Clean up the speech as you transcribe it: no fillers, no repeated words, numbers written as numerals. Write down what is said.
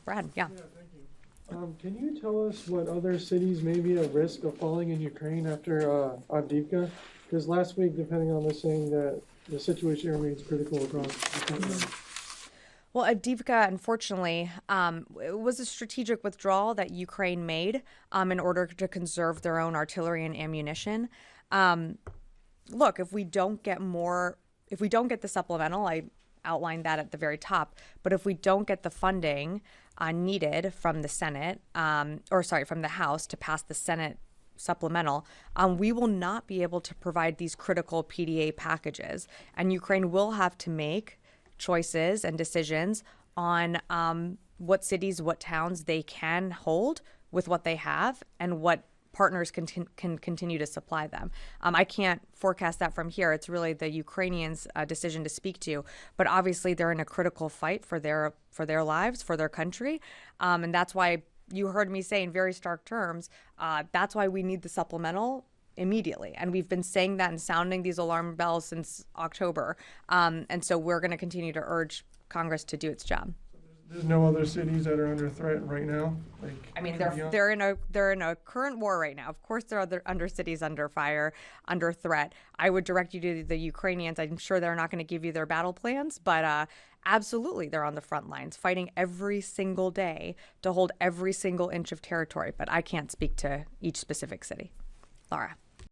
Brad, yeah. Yeah, thank you. Can you tell us what other cities may be at risk of falling in Ukraine after Avdiivka? Because last week, depending on was saying that the situation remains critical across the country. Well, Avdiivka, unfortunately, it was a strategic withdrawal that Ukraine made in order to conserve their own artillery and ammunition. Um, Look, if we don't get the supplemental, I outlined that at the very top, but if we don't get the funding needed from the Senate, from the House to pass the Senate supplemental, we will not be able to provide these critical PDA packages. And Ukraine will have to make choices and decisions on what cities, what towns they can hold with what they have and what partners can continue to supply them. I can't forecast that from here. It's really the Ukrainians' decision to speak to. But obviously, they're in a critical fight for their lives, for their country, and that's why you heard me say in very stark terms. That's why we need the supplemental immediately, and we've been saying that and sounding these alarm bells since October. And so we're going to continue to urge Congress to do its job. There's no other cities that are under threat right now. Like, I mean, beyond- they're in a current war right now. Of course, there are other under cities under fire, under threat. I would direct you to the Ukrainians. I'm sure they're not going to give you their battle plans, but absolutely, they're on the front lines, fighting every single day to hold every single inch of territory. But I can't speak to each specific city. Laura.